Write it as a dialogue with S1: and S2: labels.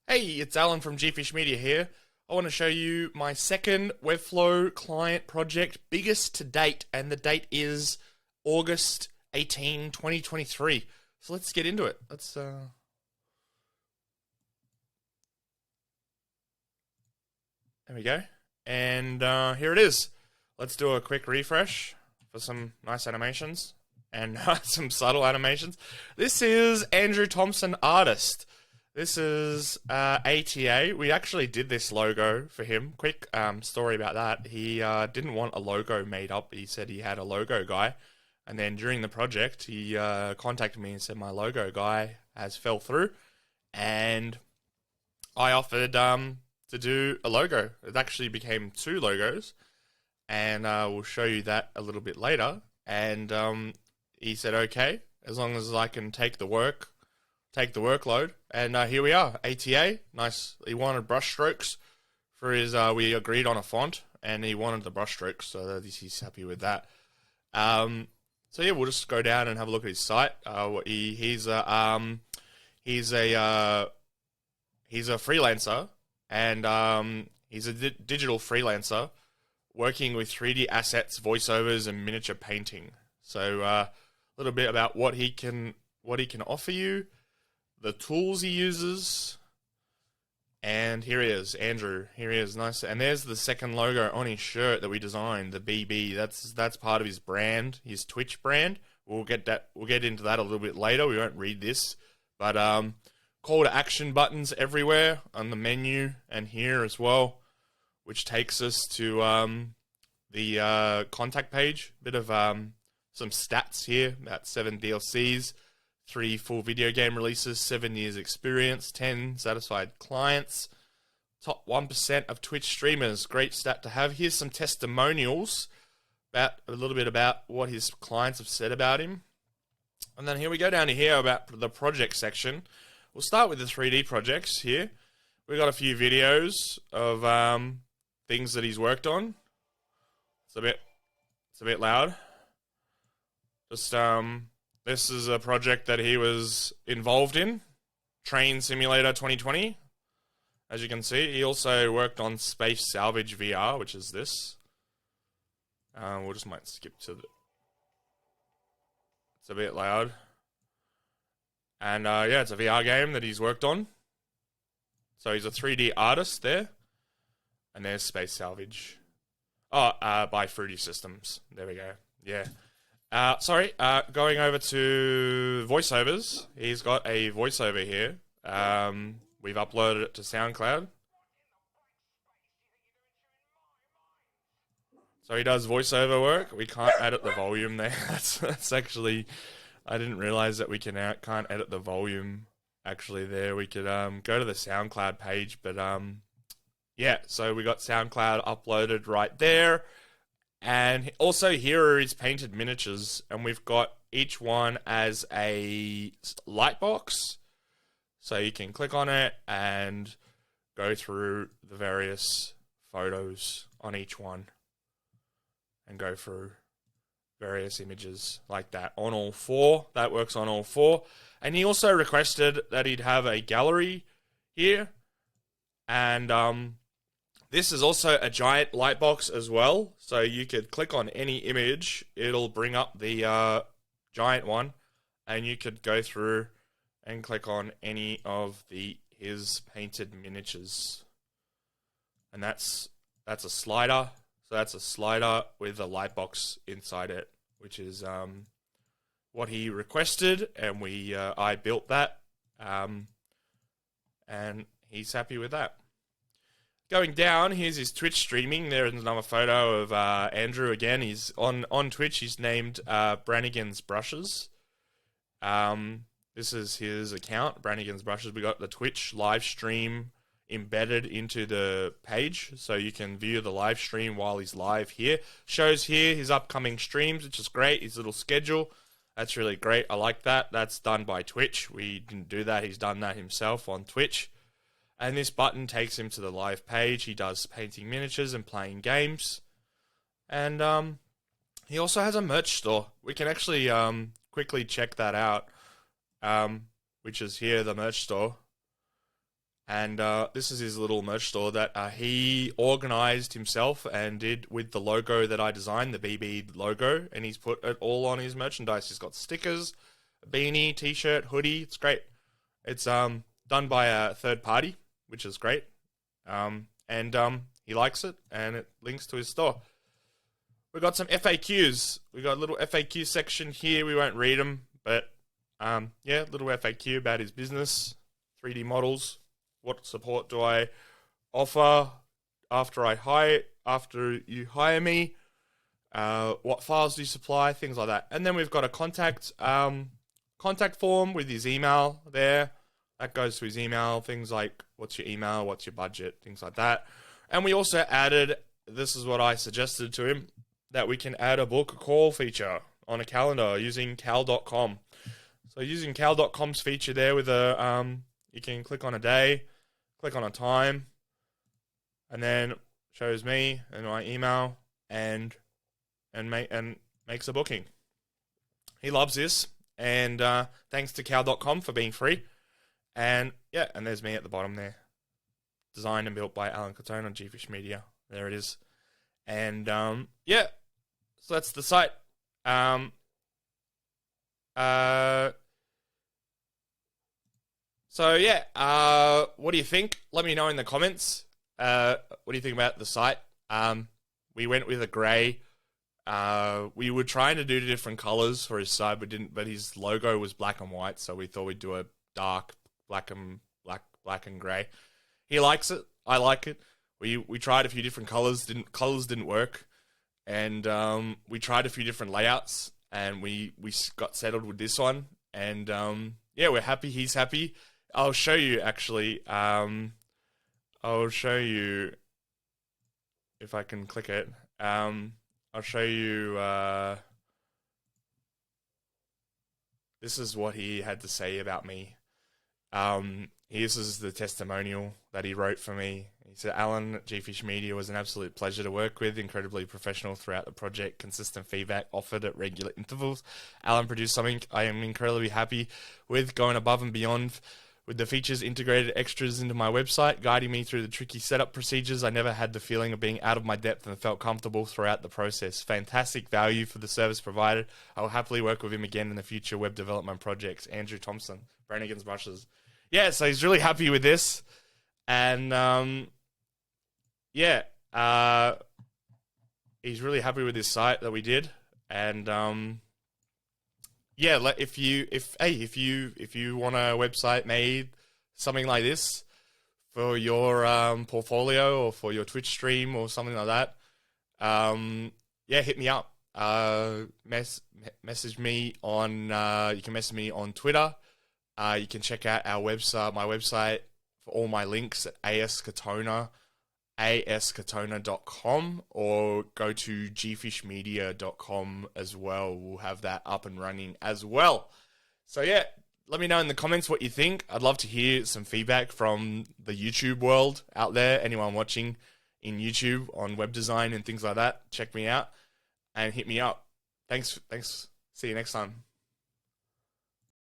S1: Hey, it's Alan from Gfish Media here. I want to show you my second Webflow client project, biggest to date, and the date is August 18, 2023. So let's get into it. There we go. And here it is. Let's do a quick refresh for some nice animations and some subtle animations. This is Andrew Thompson, artist. This is ATA. We actually did this logo for him. Quick story about that. He didn't want a logo made up. He said he had a logo guy. And then during the project, he contacted me and said my logo guy has fell through. And I offered to do a logo. It actually became two logos. And we'll show you that a little bit later. And he said, okay, as long as I can take the workload, and here we are. ATA, nice. He wanted brush strokes for his. We agreed on a font, and he wanted the brush strokes, so he's happy with that. So yeah, we'll just go down and have a look at his site. He's a freelancer, and he's a digital freelancer working with 3D assets, voiceovers, and miniature painting. So a little bit about what he can offer you. The tools he uses, and here he is, Andrew. Here he is, nice. And there's the second logo on his shirt that we designed, the BB. That's part of his brand, his Twitch brand. We'll get into that a little bit later. We won't read this, but call to action buttons everywhere on the menu and here as well, which takes us to the contact page. Bit of some stats here about 7 DLCs. 3 full video game releases, 7 years experience, 10 satisfied clients, top 1% of Twitch streamers. Great stat to have. Here's some testimonials about a little bit about what his clients have said about him. And then here we go down to here about the project section. We'll start with the 3D projects here. We've got a few videos of things that he's worked on. It's a bit loud. Just this is a project that he was involved in, Train Simulator 2020. As you can see, he also worked on Space Salvage VR, which is this. We'll just might skip to the... It's a bit loud. And yeah, it's a VR game that he's worked on. So he's a 3D artist there. And there's Space Salvage. Oh, by Fruity Systems. There we go. Yeah. Going over to voiceovers. He's got a voiceover here. We've uploaded it to SoundCloud. So he does voiceover work. We can't edit the volume there. That's actually, I didn't realize that we can't edit the volume actually there. We could go to the SoundCloud page, but yeah. So we got SoundCloud uploaded right there. And also here are his painted miniatures, and we've got each one as a light box. So you can click on it and go through the various photos on each one and go through various images like that on all 4. That works on all 4. And he also requested that he'd have a gallery here, and this is also a giant light box as well, so you could click on any image, it'll bring up the giant one, and you could go through and click on any of his painted miniatures. And that's a slider, so that's a slider with a light box inside it, which is what he requested, and I built that, and he's happy with that. Going down, here's his Twitch streaming. There is another photo of Andrew again. He's on Twitch. He's named Brannigan's Brushes. This is his account, Brannigan's Brushes. We got the Twitch live stream embedded into the page, so you can view the live stream while he's live here. Shows here his upcoming streams, which is great. His little schedule. That's really great. I like that. That's done by Twitch. We didn't do that. He's done that himself on Twitch. And this button takes him to the live page. He does painting miniatures and playing games. And he also has a merch store. We can actually quickly check that out, which is here, the merch store. And this is his little merch store that he organized himself and did with the logo that I designed, the BB logo, and he's put it all on his merchandise. He's got stickers, a beanie, t-shirt, hoodie. It's great. It's done by a third party, which is great. And he likes it, and it links to his store. We've got some FAQs. We got a little FAQ section here. We won't read them, but yeah, little FAQ about his business, 3D models. What support do I offer after you hire me? What files do you supply? Things like that. And then we've got a contact form with his email there. That goes to his email. Things like what's your email, what's your budget, things like that. And we also added, this is what I suggested to him, that we can add a book a call feature on a calendar using cal.com. So using cal.com's feature there with you can click on a day, click on a time, and then shows me and my email and makes a booking. He loves this, and thanks to cal.com for being free. And yeah, and there's me at the bottom there. Designed and built by Alan Catone on Gfish Media. There it is. And yeah, so that's the site. So yeah, what do you think? Let me know in the comments. What do you think about the site? We went with a grey. We were trying to do different colors for his site, but his logo was black and white, so we thought we'd do a dark black and grey. He likes it. I like it. We tried a few different colors. Colors didn't work, and we tried a few different layouts, and we got settled with this one. And yeah, we're happy. He's happy. I'll show you actually. I'll show you if I can click it. I'll show you. This is what he had to say about me. This is the testimonial that he wrote for me. He said, Alan at Gfish Media was an absolute pleasure to work with, incredibly professional throughout the project, consistent feedback offered at regular intervals. Alan produced something I am incredibly happy with, going above and beyond with the features, integrated extras into my website, guiding me through the tricky setup procedures. I never had the feeling of being out of my depth and felt comfortable throughout the process. Fantastic value for the service provided. I will happily work with him again in the future web development projects. Andrew Thompson, Brannigan's Brushes. Yeah, so he's really happy with this. And yeah, he's really happy with this site that we did. And yeah, if you want a website made something like this for your portfolio or for your Twitch stream or something like that, yeah, hit me up. Message me on. You can message me on Twitter. You can check out my website for all my links at askatona.com, or go to gfishmedia.com as well. We'll have that up and running as well. So yeah, let me know in the comments what you think. I'd love to hear some feedback from the YouTube world out there. Anyone watching in YouTube on web design and things like that, check me out and hit me up. Thanks. See you next time.